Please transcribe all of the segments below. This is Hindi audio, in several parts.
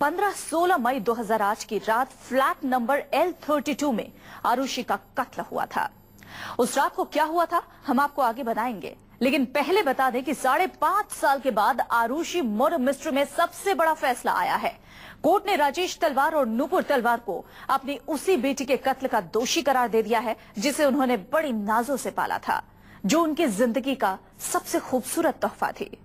15-16 मई 2008 की रात फ्लैट नंबर L32 में आरुषि का कत्ल हुआ था। उस रात को क्या हुआ था हम आपको आगे बताएंगे, लेकिन पहले बता दें कि 5.5 साल के बाद आरुषि मर्डर मिस्ट्री में सबसे बड़ा फैसला आया है। कोर्ट ने राजेश तलवार और नूपुर तलवार को अपनी उसी बेटी के कत्ल का दोषी करार दे दिया है जिसे उन्होंने बड़ी नाजों से पाला था, जो उनकी जिंदगी का सबसे खूबसूरत तोहफा थी।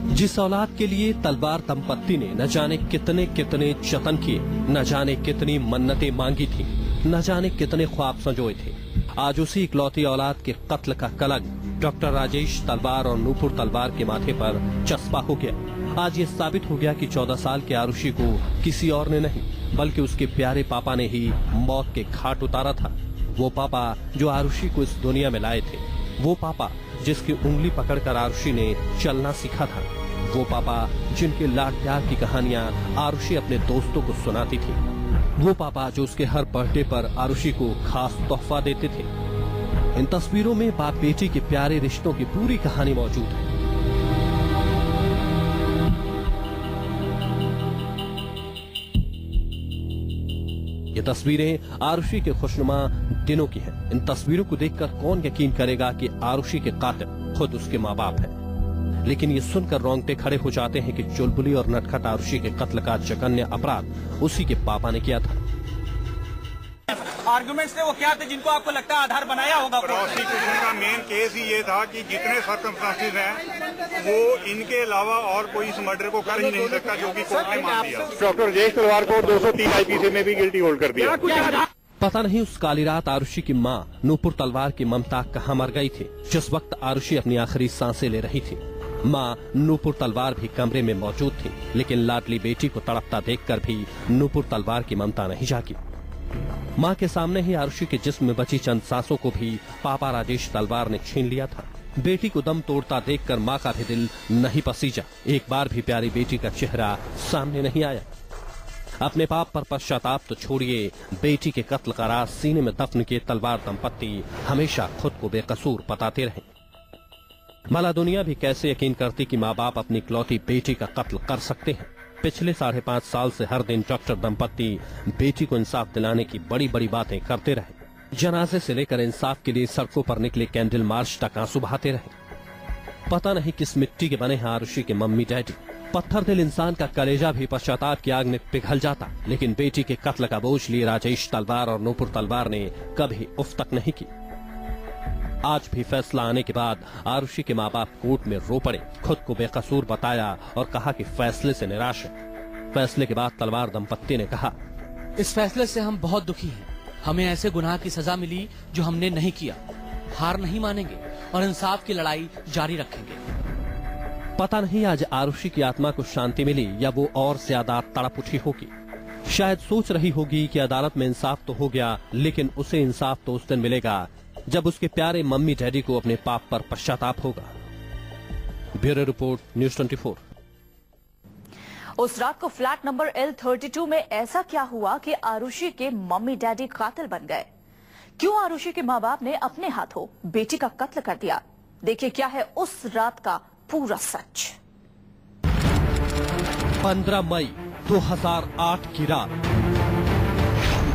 जिस औलाद के लिए तलवार दंपत्ति ने न जाने कितने कितने जतन किए, न जाने कितनी मन्नतें मांगी थी, न जाने कितने ख्वाब संजोए थे, आज उसी इकलौती औलाद के कत्ल का कलंक डॉक्टर राजेश तलवार और नूपुर तलवार के माथे पर चस्पा हो गया। आज ये साबित हो गया कि 14 साल के आरुषि को किसी और ने नहीं बल्कि उसके प्यारे पापा ने ही मौत के घाट उतारा था। वो पापा जो आरुषि को इस दुनिया में लाए थे, वो पापा जिसकी उंगली पकड़कर आरुषि ने चलना सीखा था, वो पापा जिनके लाड प्यार की कहानियां आरुषि अपने दोस्तों को सुनाती थी, वो पापा जो उसके हर बर्थडे पर आरुषि को खास तोहफा देते थे। इन तस्वीरों में बाप बेटी के प्यारे रिश्तों की पूरी कहानी मौजूद है। ये तस्वीरें आरुषि के खुशनुमा दिनों की हैं। इन तस्वीरों को देखकर कौन यकीन करेगा कि आरुषि के कातिल खुद उसके माँ बाप हैं। लेकिन ये सुनकर रोंगटे खड़े हो जाते हैं कि चुलबुली और नटखट आरुषि के कत्ल का जघन्य अपराध उसी के पापा ने किया था। आर्गुमेंट्स थे वो क्या थे जिनको आपको लगता है आधार बनाया होगा? प्रोसिक्यूशन का मेन केस ही ये था कि जितने सर्कमस्टांसेस हैं वो इनके अलावा और कोई इस मर्डर को कर ही नहीं सकता, जो कि कोर्ट ने मान दिया। डॉक्टर राजेश तलवार को 203 IPC में भी गिल्टी होल्ड कर दिया। पता नहीं उस काली रात आरुषि की माँ नूपुर तलवार की ममता कहाँ मर गई थी। जिस वक्त आरुषि अपनी आखिरी सांसें ले रही थी, माँ नूपुर तलवार भी कमरे में मौजूद थी, लेकिन लाडली बेटी को तड़पता देखकर भी नूपुर तलवार की ममता नहीं जागी। माँ के सामने ही आरुषि के जिस्म में बची चंद सांसों को भी पापा राजेश तलवार ने छीन लिया था। बेटी को दम तोड़ता देखकर माँ का भी दिल नहीं पसीजा। एक बार भी प्यारी बेटी का चेहरा सामने नहीं आया। अपने पाप पर पश्चाताप तो छोड़िए, बेटी के कत्ल का राज सीने में दफन किए तलवार दंपत्ति हमेशा खुद को बेकसूर बताते रहे। भला दुनिया भी कैसे यकीन करती कि माँ बाप अपनी इकलौती बेटी का कत्ल कर सकते हैं। पिछले 5.5 साल से हर दिन डॉक्टर दंपत्ति बेटी को इंसाफ दिलाने की बड़ी बड़ी बातें करते रहे। जनाजे से लेकर इंसाफ के लिए सड़कों पर निकले कैंडल मार्च तक आंसू बहाते रहे। पता नहीं किस मिट्टी के बने हैं आरुषि के मम्मी डैडी। पत्थर दिल इंसान का कलेजा भी पश्चाताप की आग में पिघल जाता, लेकिन बेटी के कत्ल का बोझ लिए राजेश तलवार और नूपुर तलवार ने कभी उफ तक नहीं की। आज भी फैसला आने के बाद आरुषि के माँ बाप कोर्ट में रो पड़े, खुद को बेकसूर बताया और कहा कि फैसले से निराश है। फैसले के बाद तलवार दंपत्ति ने कहा, इस फैसले से हम बहुत दुखी हैं। हमें ऐसे गुनाह की सजा मिली जो हमने नहीं किया। हार नहीं मानेंगे और इंसाफ की लड़ाई जारी रखेंगे। पता नहीं आज आरुषि की आत्मा को शांति मिली या वो और ज्यादा तड़प उठी होगी। शायद सोच रही होगी कि अदालत में इंसाफ तो हो गया, लेकिन उसे इंसाफ तो उस दिन मिलेगा जब उसके प्यारे मम्मी डैडी को अपने पाप पर पश्चाताप होगा। Bureau report, news 24। उस रात को फ्लैट नंबर L32 में ऐसा क्या हुआ कि आरुषि के मम्मी डैडी कातिल बन गए? क्यों आरुषि के माँ बाप ने अपने हाथों बेटी का कत्ल कर दिया? देखिए क्या है उस रात का पूरा सच। 15 मई 2008 की रात,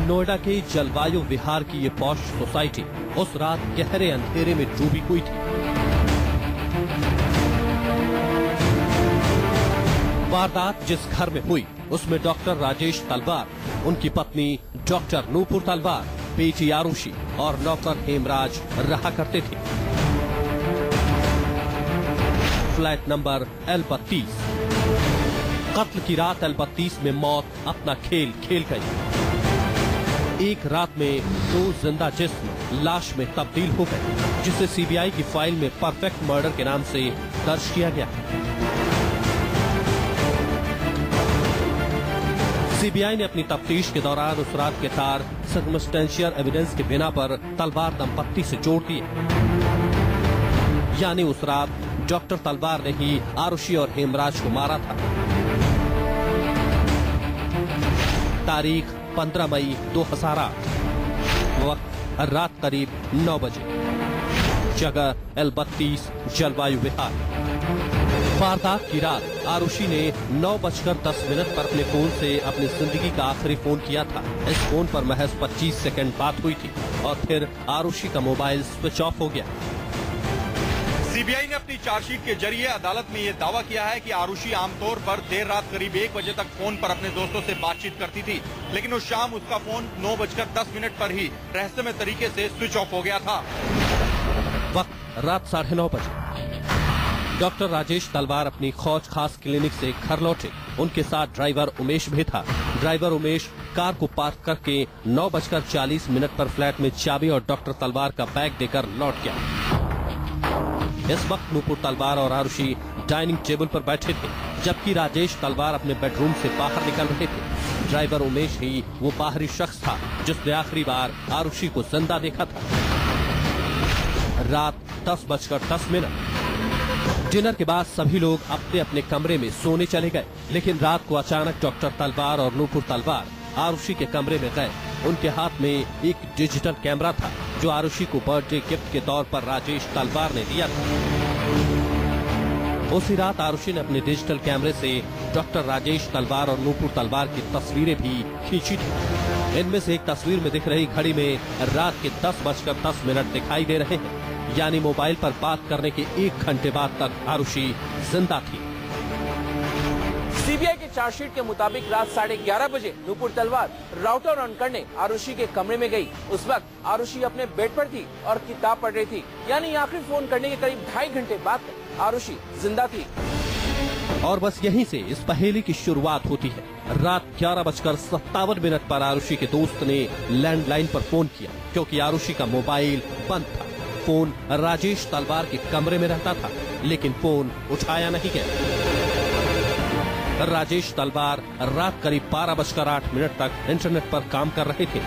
नोएडा के जलवायु विहार की ये पॉश सोसाइटी उस रात गहरे अंधेरे में डूबी हुई थी। वारदात जिस घर में हुई उसमें डॉक्टर राजेश तलवार, उनकी पत्नी डॉक्टर नूपुर तलवार, बेटी आरुषि और नौकर हेमराज रहा करते थे। Flat number L32। कत्ल की रात L32 में मौत अपना खेल खेल गई। एक रात में 2 जिंदा जिस्म लाश में तब्दील हो गए, जिसे सीबीआई की फाइल में परफेक्ट मर्डर के नाम से दर्ज किया गया। सीबीआई ने अपनी तफ्तीश के दौरान उस रात के तार सर्कमस्टेंशियल एविडेंस के बिना पर तलवार दंपत्ति से जोड़ दिए। यानी उस रात डॉक्टर तलवार ने ही आरुषि और हेमराज को मारा था। तारीख 15 मई 2008, वक्त रात करीब 9 बजे। जगह L32 जलवायु विहार। वारदात की रात आरुषि ने 9:10 पर अपने फोन से अपनी जिंदगी का आखिरी फोन किया था। इस फोन पर महज 25 सेकंड बात हुई थी और फिर आरुषि का मोबाइल स्विच ऑफ हो गया। सीबीआई ने अपनी चार्जशीट के जरिए अदालत में ये दावा किया है कि आरुषि आमतौर पर देर रात करीब 1 बजे तक फोन पर अपने दोस्तों से बातचीत करती थी, लेकिन उस शाम उसका फोन 9:10 पर ही रहस्यमय तरीके से स्विच ऑफ हो गया था। वक्त रात 9:30 बजे। डॉक्टर राजेश तलवार अपनी खौज खास क्लिनिक से घर लौटे। उनके साथ ड्राइवर उमेश भी था। ड्राइवर उमेश कार को पार्क करके 9:40 पर फ्लैट में चाबी और डॉक्टर तलवार का बैग देकर लौट गया। इस वक्त नूपुर तलवार और आरुषि डाइनिंग टेबल पर बैठे थे, जबकि राजेश तलवार अपने बेडरूम से बाहर निकल रहे थे। ड्राइवर उमेश ही वो बाहरी शख्स था जिसने आखिरी बार आरुषि को जिंदा देखा था। रात 10:10। डिनर के बाद सभी लोग अपने अपने कमरे में सोने चले गए, लेकिन रात को अचानक डॉक्टर तलवार और नूपुर तलवार आरुषि के कमरे में गए। उनके हाथ में एक डिजिटल कैमरा था जो आरुषि को बर्थडे गिफ्ट के तौर पर राजेश तलवार ने दिया था। उसी रात आरुषि ने अपने डिजिटल कैमरे से डॉक्टर राजेश तलवार और नूपुर तलवार की तस्वीरें भी खींची थी। इनमें से एक तस्वीर में दिख रही घड़ी में रात के 10:10 दिखाई दे रहे हैं, यानी मोबाइल पर बात करने के 1 घंटे बाद तक आरुषि जिंदा थी। सीबीआई के चार्जशीट के मुताबिक रात 11:30 बजे नूपुर तलवार राउटर ऑन करने आरुषि के कमरे में गई। उस वक्त आरुषि अपने बेड पर थी और किताब पढ़ रही थी, यानी आखिरी फोन करने के करीब 2.5 घंटे बाद तक आरुषि जिंदा थी। और बस यहीं से इस पहेली की शुरुआत होती है। रात 11:57 पर आरुषि के दोस्त ने लैंडलाइन पर फोन किया, क्योंकि आरुषि का मोबाइल बंद था। फोन राजेश तलवार के कमरे में रहता था, लेकिन फोन उठाया नहीं गया। राजेश तलवार रात करीब 12:08 तक इंटरनेट पर काम कर रहे थे।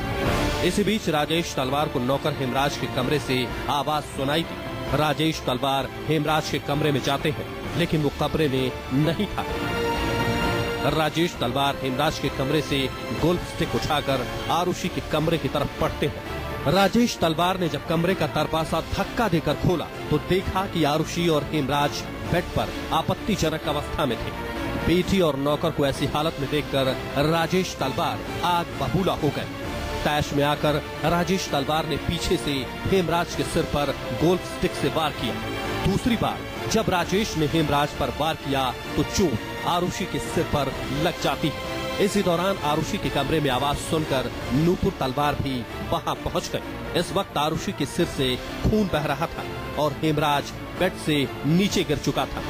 इसी बीच राजेश तलवार को नौकर हेमराज के कमरे से आवाज सुनाई थी। राजेश तलवार हेमराज के कमरे में जाते हैं, लेकिन वो कमरे में नहीं था। राजेश तलवार हेमराज के कमरे से गोल्फ स्टिक उठाकर आरुषि के कमरे की तरफ बढ़ते हैं। राजेश तलवार ने जब कमरे का दरवाजा धक्का देकर खोला तो देखा कि आरुषि और हेमराज बेड पर आपत्तिजनक अवस्था में थे। बेटी और नौकर को ऐसी हालत में देखकर राजेश तलवार आग बबूला हो गए। तैश में आकर राजेश तलवार ने पीछे से हेमराज के सिर पर गोल्फ स्टिक से वार किया। दूसरी बार जब राजेश ने हेमराज पर वार किया तो चोट आरुषि के सिर पर लग जाती है। इसी दौरान आरुषि के कमरे में आवाज सुनकर नूपुर तलवार भी वहां पहुंच गए। इस वक्त आरुषि के सिर से खून बह रहा था और हेमराज बेड से नीचे गिर चुका था।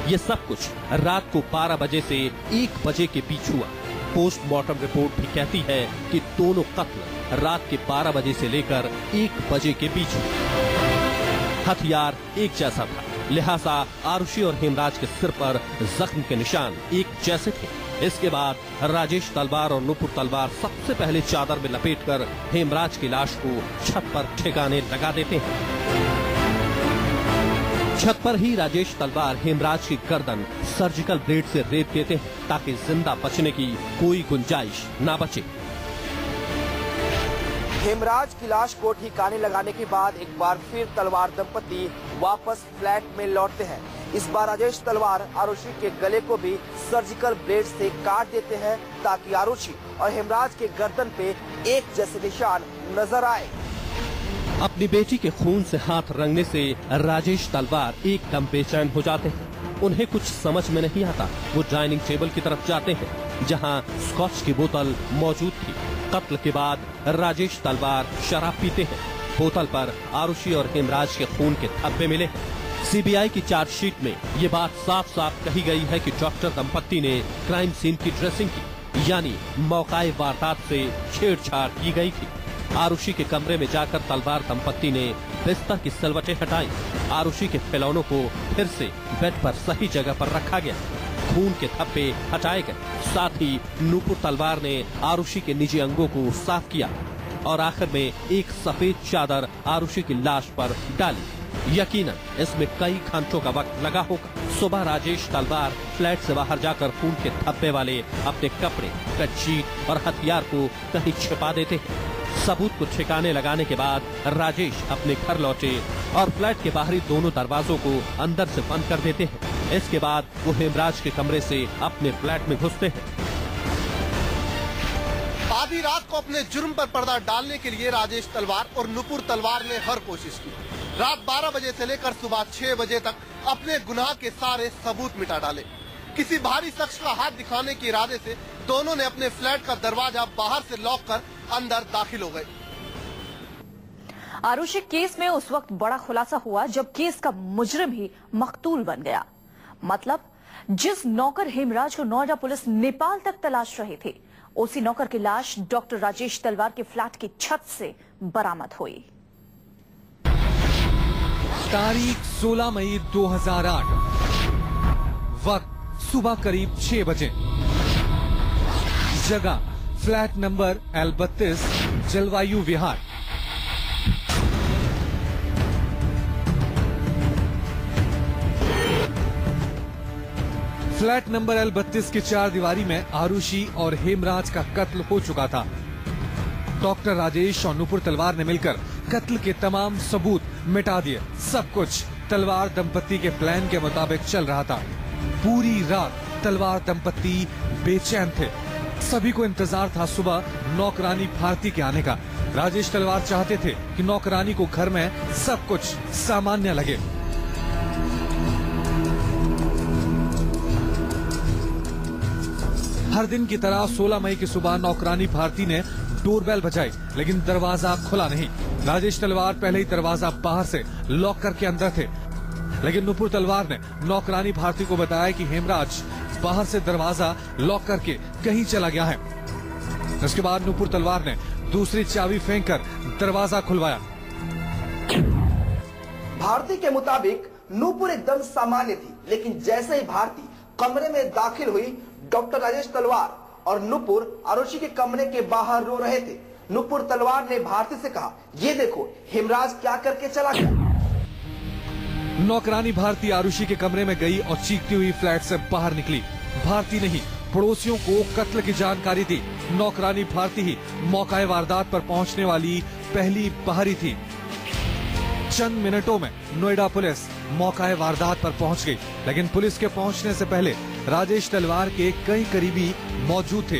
ये सब कुछ रात को 12 बजे से 1 बजे के बीच हुआ। पोस्टमार्टम रिपोर्ट भी कहती है कि दोनों कत्ल रात के 12 बजे से लेकर 1 बजे के बीच हुए। हथियार एक जैसा था, लिहाजा आरुषि और हेमराज के सिर पर जख्म के निशान एक जैसे थे। इसके बाद राजेश तलवार और नूपुर तलवार सबसे पहले चादर में लपेटकर हेमराज की लाश को छत पर ठिकाने लगा देते हैं। छत पर ही राजेश तलवार हेमराज की गर्दन सर्जिकल ब्लेड से रेत देते हैं ताकि जिंदा बचने की कोई गुंजाइश न बचे। हेमराज की लाश को ठिकाने लगाने के बाद एक बार फिर तलवार दंपति वापस फ्लैट में लौटते हैं। इस बार राजेश तलवार आरुषि के गले को भी सर्जिकल ब्लेड से काट देते हैं ताकि आरुषि और हेमराज के गर्दन पे एक जैसे निशान नजर आए। अपनी बेटी के खून से हाथ रंगने से राजेश तलवार एकदम बेचैन हो जाते हैं। उन्हें कुछ समझ में नहीं आता। वो डाइनिंग टेबल की तरफ जाते हैं जहां स्कॉच की बोतल मौजूद थी। कत्ल के बाद राजेश तलवार शराब पीते हैं। बोतल पर आरुषि और हेमराज के खून के धब्बे मिले हैं। सीबीआई की चार्जशीट में ये बात साफ साफ कही गई है कि डॉक्टर दंपत्ति ने क्राइम सीन की ड्रेसिंग की, यानी मौकाए वारदात से छेड़छाड़ की गई थी। आरुषि के कमरे में जाकर तलवार दंपत्ति ने बिस्तर की सिलवटें हटाई। आरुषि के खिलौनों को फिर से बेड पर सही जगह पर रखा गया। खून के धब्बे हटाए गए। साथ ही नूपुर तलवार ने आरुषि के निजी अंगों को साफ किया और आखिर में एक सफेद चादर आरुषि की लाश पर डाली। यकीनन इसमें कई घंटों का वक्त लगा होगा। सुबह राजेश तलवार फ्लैट से बाहर जाकर खून के धब्बे वाले अपने कपड़े, बेडशीट और हथियार को कहीं छिपा देते हैं। सबूत को ठिकाने लगाने के बाद राजेश अपने घर लौटे और फ्लैट के बाहरी दोनों दरवाजों को अंदर से बंद कर देते हैं। इसके बाद वो हेमराज के कमरे से अपने फ्लैट में घुसते हैं। आधी रात को अपने जुर्म पर पर्दा डालने के लिए राजेश तलवार और नुपुर तलवार ने हर कोशिश की। रात 12 बजे से लेकर सुबह 6 बजे तक अपने गुनाह के सारे सबूत मिटा डाले। किसी भारी शख्स का हाथ दिखाने के इरादे से दोनों ने अपने फ्लैट का दरवाजा बाहर से लॉक कर अंदर दाखिल हो गए। आरुषि केस में उस वक्त बड़ा खुलासा हुआ जब केस का मुजरिम ही मकतूल बन गया। मतलब जिस नौकर हेमराज को नोएडा पुलिस नेपाल तक तलाश रही थी, उसी नौकर की लाश डॉक्टर राजेश तलवार के फ्लैट की छत से बरामद हुई। तारीख 16 मई 2008, वक्त सुबह करीब 6 बजे। जगह फ्लैट नंबर L32, जलवायु विहार। फ्लैट नंबर L32 की 4 दीवारी में आरुषि और हेमराज का कत्ल हो चुका था। डॉक्टर राजेश और नुपुर तलवार ने मिलकर कत्ल के तमाम सबूत मिटा दिए। सब कुछ तलवार दंपत्ति के प्लान के मुताबिक चल रहा था। पूरी रात तलवार दंपत्ति बेचैन थे। सभी को इंतजार था सुबह नौकरानी भारती के आने का। राजेश तलवार चाहते थे कि नौकरानी को घर में सब कुछ सामान्य लगे। हर दिन की तरह 16 मई की सुबह नौकरानी भारती ने डोरबेल बजाई, लेकिन दरवाजा खुला नहीं। राजेश तलवार पहले ही दरवाजा बाहर से लॉक करके अंदर थे, लेकिन नुपुर तलवार ने नौकरानी भारती को बताया कि हेमराज बाहर से दरवाजा लॉक करके कहीं चला गया है। इसके बाद नुपुर तलवार ने दूसरी चाबी फेंककर दरवाजा खुलवाया। भारती के मुताबिक नुपुर एकदम सामान्य थी, लेकिन जैसे ही भारती कमरे में दाखिल हुई, डॉक्टर राजेश तलवार और नुपुर आरुषि के कमरे के बाहर रो रहे थे। नुपुर तलवार ने भारती से कहा, ये देखो हेमराज क्या करके चला गया। नौकरानी भारती आरुषि के कमरे में गई और चीखती हुई फ्लैट से बाहर निकली। भारती नहीं, पड़ोसियों को कत्ल की जानकारी दी। नौकरानी भारती ही मौका वारदात पर पहुंचने वाली पहली बाहरी थी। चंद मिनटों में नोएडा पुलिस मौका वारदात पर पहुंच गई, लेकिन पुलिस के पहुंचने से पहले राजेश तलवार के कई करीबी मौजूद थे।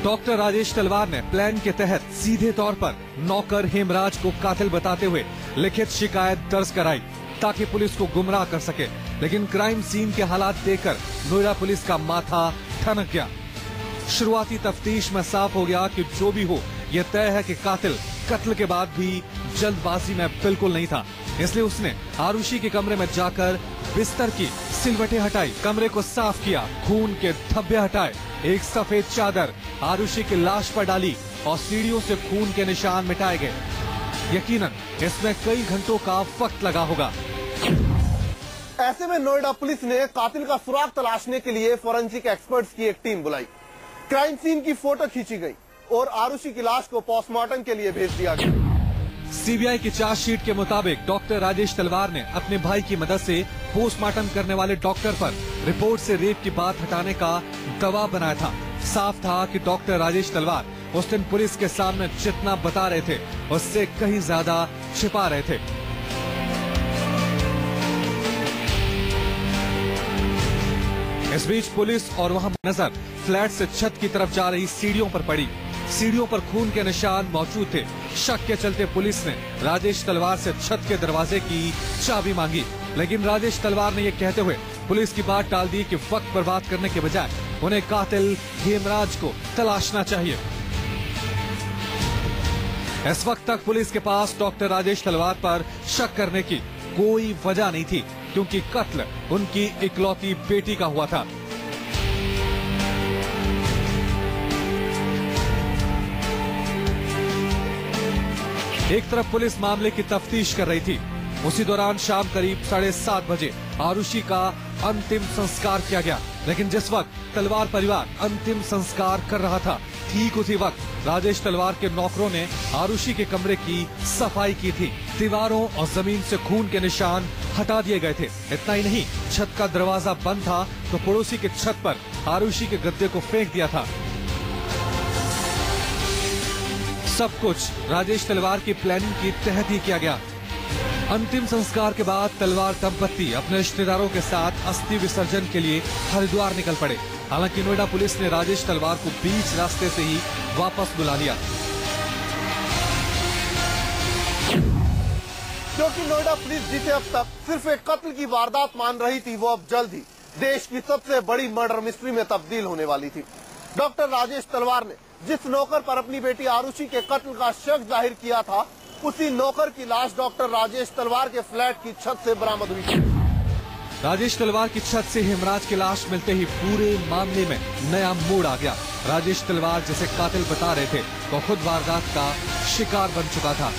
डॉक्टर राजेश तलवार ने प्लान के तहत सीधे तौर पर नौकर हेमराज को कातिल बताते हुए लिखित शिकायत दर्ज कराई ताकि पुलिस को गुमराह कर सके, लेकिन क्राइम सीन के हालात देखकर नोएडा पुलिस का माथा ठनक गया। शुरुआती तफ्तीश में साफ हो गया कि जो भी हो, यह तय है कि कातिल कत्ल के बाद भी जल्दबाजी में बिल्कुल नहीं था। इसलिए उसने आरुषि के कमरे में जाकर बिस्तर की सिलवटें हटाई, कमरे को साफ किया, खून के धब्बे हटाए, एक सफेद चादर आरुषि की लाश पर डाली और सीढ़ियों से खून के निशान मिटाए गए। यकीनन इसमें कई घंटों का वक्त लगा होगा। ऐसे में नोएडा पुलिस ने कातिल का सुराग तलाशने के लिए फोरेंसिक एक्सपर्ट्स की एक टीम बुलाई। क्राइम सीन की फोटो खींची गई और आरुषि की लाश को पोस्टमार्टम के लिए भेज दिया गया। सीबीआई की चार्जशीट के मुताबिक डॉक्टर राजेश तलवार ने अपने भाई की मदद से पोस्टमार्टम करने वाले डॉक्टर पर रिपोर्ट से रेप की बात हटाने का दबाव बनाया था। साफ था कि डॉक्टर राजेश तलवार उस दिन पुलिस के सामने जितना बता रहे थे, उससे कहीं ज्यादा छिपा रहे थे। इस बीच पुलिस और वहां नजर फ्लैट से छत की तरफ जा रही सीढ़ियों पर पड़ी। सीढ़ियों पर खून के निशान मौजूद थे। शक के चलते पुलिस ने राजेश तलवार से छत के दरवाजे की चाबी मांगी, लेकिन राजेश तलवार ने यह कहते हुए पुलिस की बात टाल दी कि वक्त बर्बाद करने के बजाय उन्हें कातिल हेमराज को तलाशना चाहिए। इस वक्त तक पुलिस के पास डॉक्टर राजेश तलवार पर शक करने की कोई वजह नहीं थी, क्योंकि कत्ल उनकी इकलौती बेटी का हुआ था। एक तरफ पुलिस मामले की तफ्तीश कर रही थी, उसी दौरान शाम करीब 7:30 बजे आरुषि का अंतिम संस्कार किया गया। लेकिन जिस वक्त तलवार परिवार अंतिम संस्कार कर रहा था, ठीक उसी वक्त राजेश तलवार के नौकरों ने आरुषि के कमरे की सफाई की थी। दीवारों और जमीन से खून के निशान हटा दिए गए थे। इतना ही नहीं, छत का दरवाजा बंद था तो पड़ोसी के छत पर आरुषि के गद्दे को फेंक दिया था। सब कुछ राजेश तलवार की प्लानिंग के तहत ही किया गया। अंतिम संस्कार के बाद तलवार दंपत्ति अपने रिश्तेदारों के साथ अस्थि विसर्जन के लिए हरिद्वार निकल पड़े। हालांकि नोएडा पुलिस ने राजेश तलवार को बीच रास्ते से ही वापस बुला लिया। क्योंकि नोएडा पुलिस जिसे अब तक सिर्फ एक कत्ल की वारदात मान रही थी, वो अब जल्द ही देश की सबसे बड़ी मर्डर मिस्ट्री में तब्दील होने वाली थी। डॉक्टर राजेश तलवार ने जिस नौकर पर अपनी बेटी आरुषि के कत्ल का शक जाहिर किया था, उसी नौकर की लाश डॉक्टर राजेश तलवार के फ्लैट की छत से बरामद हुई थी। राजेश तलवार की छत से हेमराज की लाश मिलते ही पूरे मामले में नया मोड़ आ गया। राजेश तलवार जिसे कातिल बता रहे थे, वो खुद वारदात का शिकार बन चुका था।